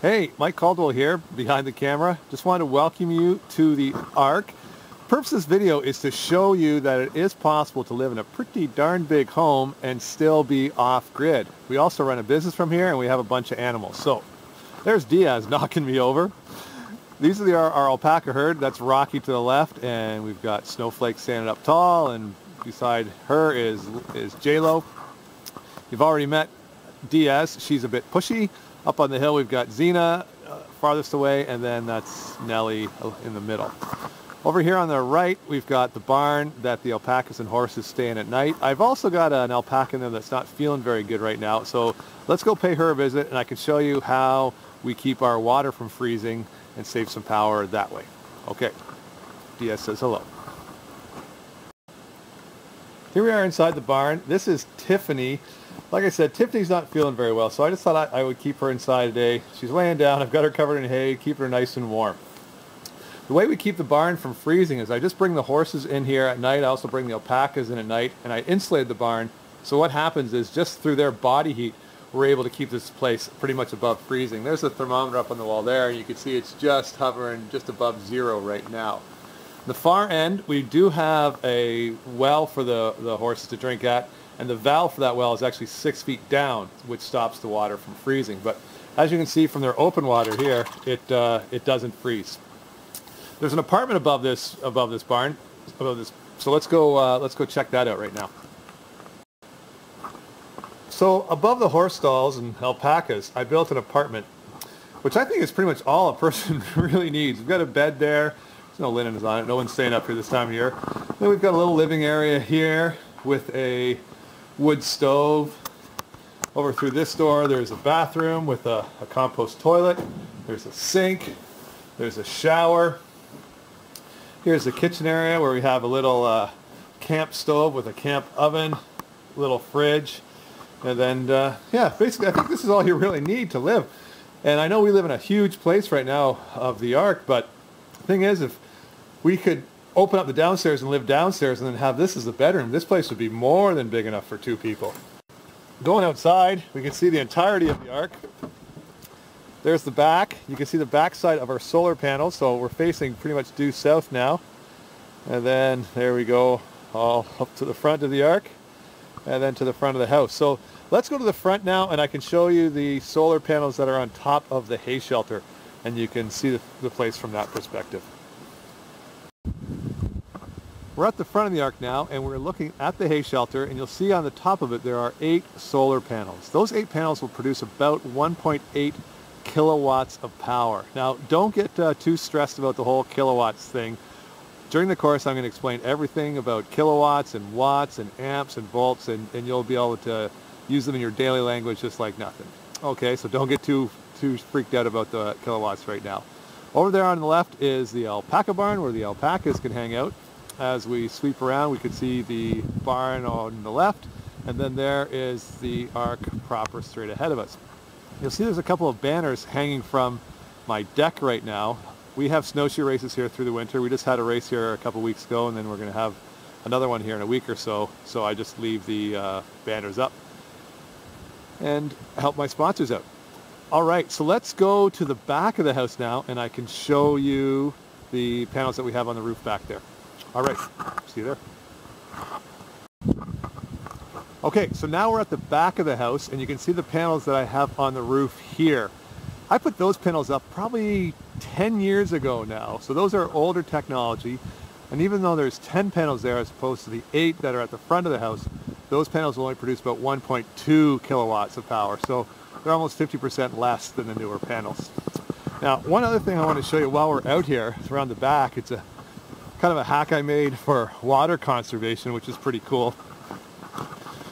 Hey, Mike Caldwell here, behind the camera. Just wanted to welcome you to the Ark. The purpose of this video is to show you that it is possible to live in a pretty darn big home and still be off-grid. We also run a business from here and we have a bunch of animals. So, there's Diaz knocking me over. These are our alpaca herd. That's Rocky to the left, and we've got Snowflake standing up tall, and beside her is J-Lo. You've already met Diaz. She's a bit pushy. Up on the hill we've got Xena farthest away, and then that's Nellie in the middle. Over here on the right we've got the barn that the alpacas and horses stay in at night. I've also got an alpaca in there that's not feeling very good right now, so let's go pay her a visit and I can show you how we keep our water from freezing and save some power that way. Okay, Diaz says hello. Here we are inside the barn. This is Tiffany. Like I said, Tiffany's not feeling very well, so I just thought I would keep her inside today. She's laying down. I've got her covered in hay, keep her nice and warm. The way we keep the barn from freezing is I just bring the horses in here at night. I also bring the alpacas in at night, and I insulate the barn. So what happens is just through their body heat, we're able to keep this place pretty much above freezing. There's a thermometer up on the wall there, and you can see it's just hovering just above zero right now. The far end, we do have a well for the horses to drink at, and the valve for that well is actually 6 feet down, which stops the water from freezing. But as you can see from their open water here, it doesn't freeze. There's an apartment above this barn, so let's go check that out right now. So above the horse stalls and alpacas, I built an apartment, which I think is pretty much all a person really needs. We've got a bed there. There's no linens on it. No one's staying up here this time of year. Then we've got a little living area here with a wood stove. Over through this door there's a bathroom with a compost toilet. There's a sink. There's a shower. Here's the kitchen area where we have a little camp stove with a camp oven, little fridge. And then, yeah, basically I think this is all you really need to live. And I know we live in a huge place right now of the Ark, but the thing is, if we could open up the downstairs and live downstairs and then have this as the bedroom, this place would be more than big enough for two people. Going outside, we can see the entirety of the Ark. There's the back. You can see the back side of our solar panels, so we're facing pretty much due south now. And then there we go, all up to the front of the Ark, and then to the front of the house. So let's go to the front now, and I can show you the solar panels that are on top of the hay shelter, and you can see the place from that perspective. We're at the front of the Ark now, and we're looking at the hay shelter, and you'll see on the top of it there are 8 solar panels. Those 8 panels will produce about 1.8 kilowatts of power. Now, don't get too stressed about the whole kilowatts thing. During the course, I'm going to explain everything about kilowatts and watts and amps and volts, and you'll be able to use them in your daily language just like nothing. Okay, so don't get too freaked out about the kilowatts right now. Over there on the left is the alpaca barn where the alpacas can hang out. As we sweep around, we can see the barn on the left, and then there is the Ark proper straight ahead of us. You'll see there's a couple of banners hanging from my deck right now. We have snowshoe races here through the winter. We just had a race here a couple weeks ago, and then we're going to have another one here in a week or so. So I just leave the banners up and help my sponsors out. All right, so let's go to the back of the house now, and I can show you the panels that we have on the roof back there. All right, see you there. Okay, so now we're at the back of the house, and you can see the panels that I have on the roof here. I put those panels up probably 10 years ago now, so those are older technology. And even though there's 10 panels there as opposed to the 8 that are at the front of the house, those panels will only produce about 1.2 kilowatts of power. So they're almost 50% less than the newer panels. Now, one other thing I want to show you while we're out here, around the back, it's a kind of a hack I made for water conservation, which is pretty cool.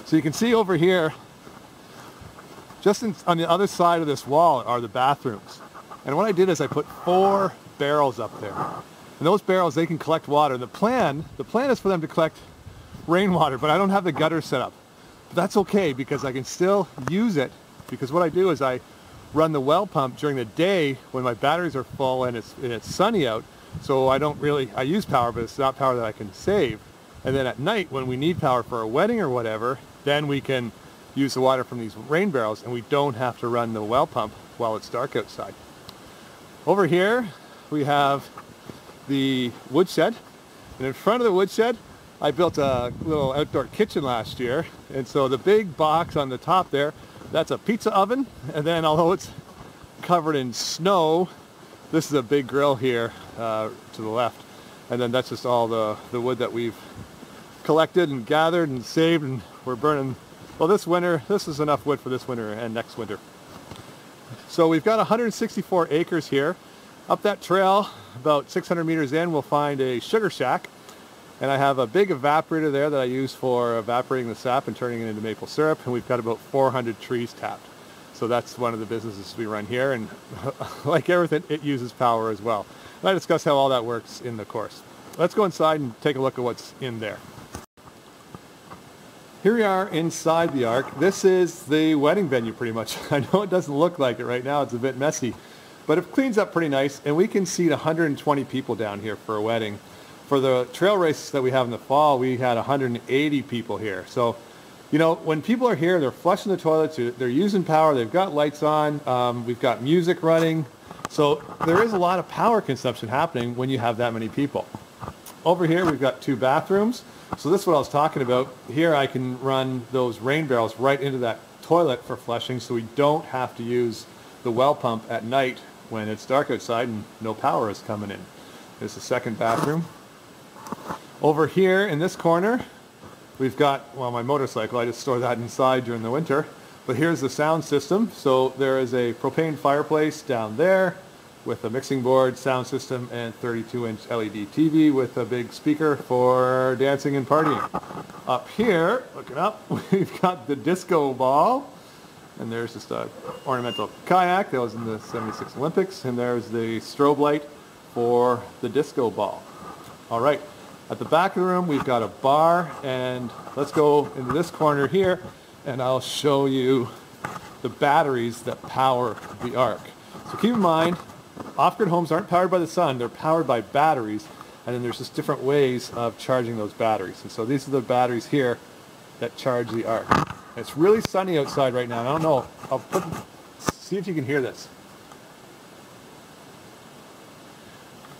So you can see over here, just on the other side of this wall are the bathrooms. And what I did is I put 4 barrels up there. And those barrels, they can collect water. And the plan is for them to collect rainwater, but I don't have the gutter set up. But that's okay because I can still use it, because what I do is I run the well pump during the day when my batteries are full and it's sunny out. So I use power, but it's not power that I can save. And then at night when we need power for a wedding or whatever, then we can use the water from these rain barrels and we don't have to run the well pump while it's dark outside. Over here we have the woodshed, and in front of the woodshed I built a little outdoor kitchen last year, and so the big box on the top there, that's a pizza oven, and then although it's covered in snow, this is a big grill here to the left, and then that's just all the wood that we've collected and gathered and saved, and we're burning. Well, this winter, this is enough wood for this winter and next winter. So we've got 164 acres here. Up that trail, about 600 meters in, we'll find a sugar shack, and I have a big evaporator there that I use for evaporating the sap and turning it into maple syrup, and we've got about 400 trees tapped. So that's one of the businesses we run here, and like everything, it uses power as well. And I discuss how all that works in the course. Let's go inside and take a look at what's in there. Here we are inside the Ark. This is the wedding venue pretty much. I know it doesn't look like it right now, it's a bit messy, but it cleans up pretty nice, and we can seat 120 people down here for a wedding. For the trail races that we have in the fall, we had 180 people here. So, you know, when people are here, they're flushing the toilets, they're using power, they've got lights on, we've got music running. So there is a lot of power consumption happening when you have that many people. Over here we've got 2 bathrooms. So this is what I was talking about. Here I can run those rain barrels right into that toilet for flushing, so we don't have to use the well pump at night when it's dark outside and no power is coming in. There's the second bathroom. Over here in this corner we've got, well, my motorcycle. I just store that inside during the winter. But here's the sound system. So there is a propane fireplace down there with a mixing board, sound system, and 32-inch LED TV with a big speaker for dancing and partying. Up here, looking up, we've got the disco ball, and there's just a ornamental kayak that was in the '76 Olympics, and there's the strobe light for the disco ball. All right, at the back of the room, we've got a bar, and let's go into this corner here, and I'll show you the batteries that power the Ark. So keep in mind, off-grid homes aren't powered by the sun, they're powered by batteries, and then there's just different ways of charging those batteries. And so these are the batteries here that charge the Ark. It's really sunny outside right now. I don't know, see if you can hear this.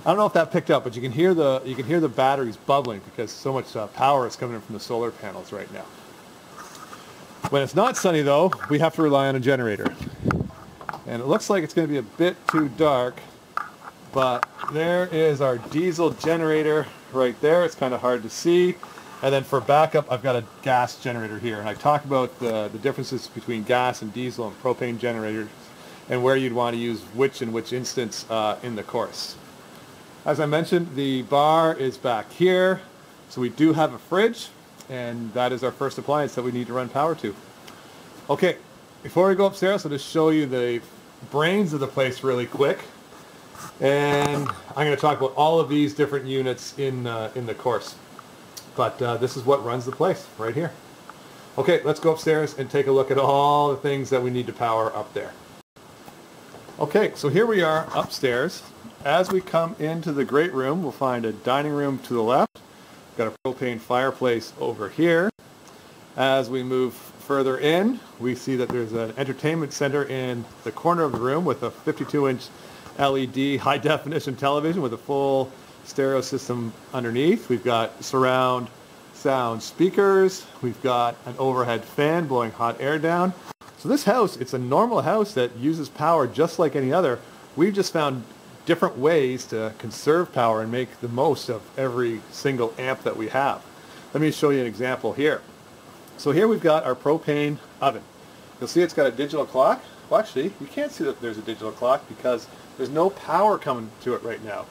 I don't know if that picked up, but you can hear the batteries bubbling because so much power is coming in from the solar panels right now. When it's not sunny though, we have to rely on a generator. And it looks like it's going to be a bit too dark, but there is our diesel generator right there. It's kind of hard to see. And then for backup, I've got a gas generator here. And I talk about the differences between gas and diesel and propane generators and where you'd want to use which in which instance in the course. As I mentioned, the bar is back here. So we do have a fridge, and that is our first appliance that we need to run power to. Okay, before we go upstairs, I'll just show you the brains of the place really quick, and I'm going to talk about all of these different units in the course, but this is what runs the place right here. Okay, let's go upstairs and take a look at all the things that we need to power up there. Okay, so here we are upstairs. As we come into the great room, we'll find a dining room to the left. We've got a propane fireplace over here. As we move further in, we see that there's an entertainment center in the corner of the room with a 52-inch LED high-definition television with a full stereo system underneath. We've got surround sound speakers. We've got an overhead fan blowing hot air down. So this house, it's a normal house that uses power just like any other. We've just found different ways to conserve power and make the most of every single amp that we have. Let me show you an example here. So here we've got our propane oven. You'll see it's got a digital clock. Well, actually, you can't see that there's a digital clock because there's no power coming to it right now.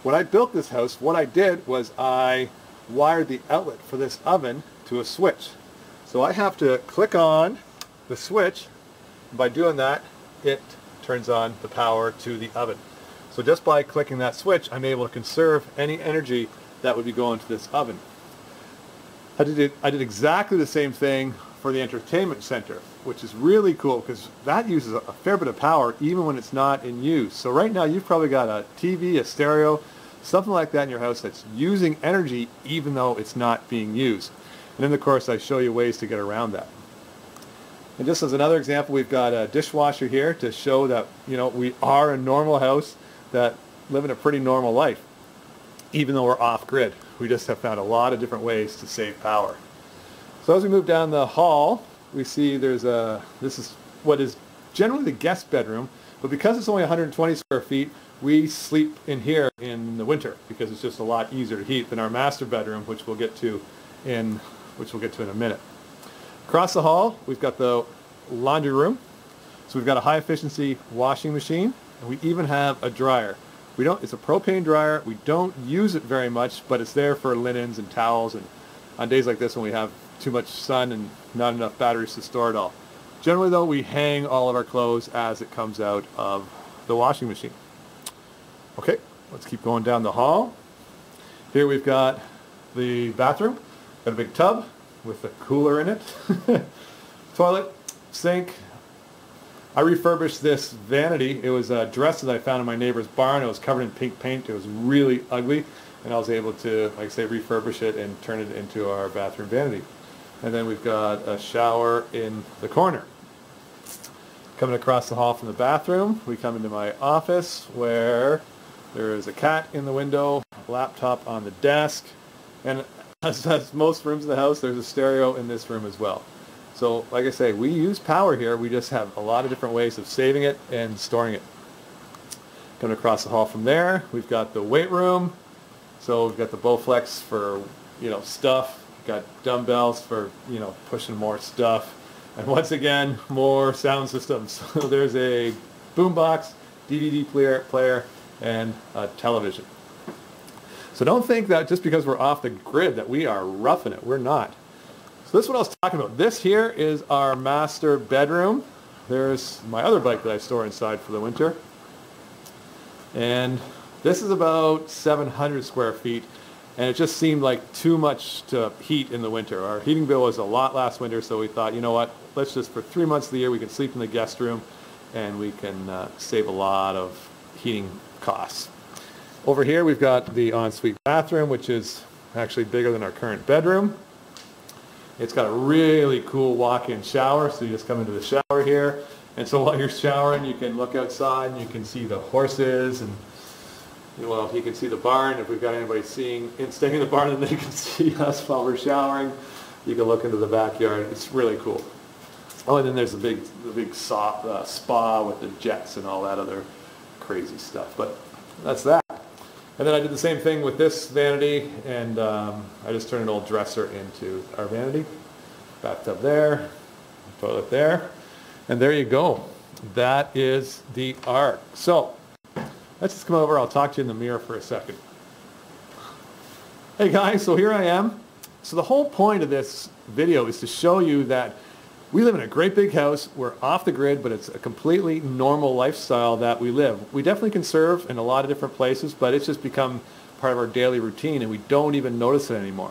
When I built this house, what I did was I wired the outlet for this oven to a switch. So I have to click on the switch, and by doing that, it turns on the power to the oven. So just by clicking that switch, I'm able to conserve any energy that would be going to this oven. I did exactly the same thing for the entertainment center, which is really cool because that uses a fair bit of power even when it's not in use. So right now you've probably got a TV, a stereo, something like that in your house that's using energy even though it's not being used. And in the course I show you ways to get around that. And just as another example, we've got a dishwasher here to show that, you know, we are a normal house that living a pretty normal life, even though we're off grid. We just have found a lot of different ways to save power. So as we move down the hall, we see this is what is generally the guest bedroom, but because it's only 120 square feet, we sleep in here in the winter because it's just a lot easier to heat than our master bedroom, which we'll get to in a minute. Across the hall, we've got the laundry room. So we've got a high efficiency washing machine, and we even have a dryer. It's a propane dryer. We don't use it very much, but it's there for linens and towels, and on days like this when we have too much sun and not enough batteries to store it all. Generally though, we hang all of our clothes as it comes out of the washing machine. Okay, let's keep going down the hall. Here we've got the bathroom. Got a big tub with a cooler in it. Toilet, sink. I refurbished this vanity. It was a dresser that I found in my neighbor's barn. It was covered in pink paint. It was really ugly, and I was able to, like I say, refurbish it and turn it into our bathroom vanity. And then we've got a shower in the corner. Coming across the hall from the bathroom, we come into my office where there is a cat in the window, a laptop on the desk, and as most rooms in the house, there's a stereo in this room as well. So, like I say, we use power here. We just have a lot of different ways of saving it and storing it. Coming across the hall from there, we've got the weight room. So we've got the Bowflex for, you know, stuff. We've got dumbbells for, you know, pushing more stuff. And once again, more sound systems. So there's a boombox, DVD player, and a television. So don't think that just because we're off the grid that we are roughing it. We're not. So this is what I was talking about. This here is our master bedroom. There's my other bike that I store inside for the winter. And this is about 700 square feet. And it just seemed like too much to heat in the winter. Our heating bill was a lot last winter, so we thought, you know what, let's just, for 3 months of the year, we can sleep in the guest room and we can save a lot of heating costs. Over here we've got the ensuite bathroom, which is actually bigger than our current bedroom. It's got a really cool walk-in shower, so you just come into the shower here. And so while you're showering, you can look outside and you can see the horses, and well, you can see the barn. If we've got anybody staying in the barn, then they can see us while we're showering. You can look into the backyard. It's really cool. Oh, and then there's the big spa with the jets and all that other crazy stuff. But that's that. And then I did the same thing with this vanity, and I just turned an old dresser into our vanity. Bathtub there, toilet there, and there you go. That is the Ark. So let's just come over. I'll talk to you in the mirror for a second. Hey guys, so here I am. So the whole point of this video is to show you that we live in a great big house. We're off the grid, but it's a completely normal lifestyle that we live. We definitely conserve in a lot of different places, but it's just become part of our daily routine, and we don't even notice it anymore.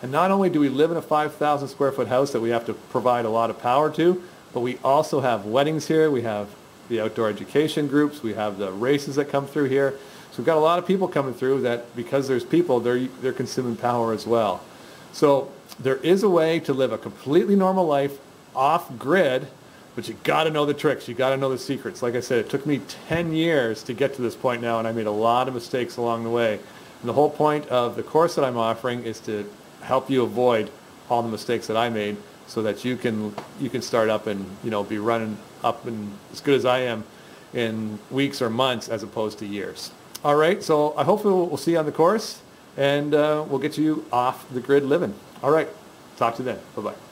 And not only do we live in a 5,000 square foot house that we have to provide a lot of power to, but we also have weddings here. We have the outdoor education groups. We have the races that come through here. So we've got a lot of people coming through that, because there's people, they're consuming power as well. So there is a way to live a completely normal life off grid, but you got to know the tricks. You got to know the secrets. Like I said, it took me 10 years to get to this point now, and I made a lot of mistakes along the way. And the whole point of the course that I'm offering is to help you avoid all the mistakes that I made, so that you can start up and, you know, be running up and as good as I am in weeks or months as opposed to years. All right, so I hope we'll see you on the course, and we'll get you off the grid living. All right, talk to you then. Bye-bye.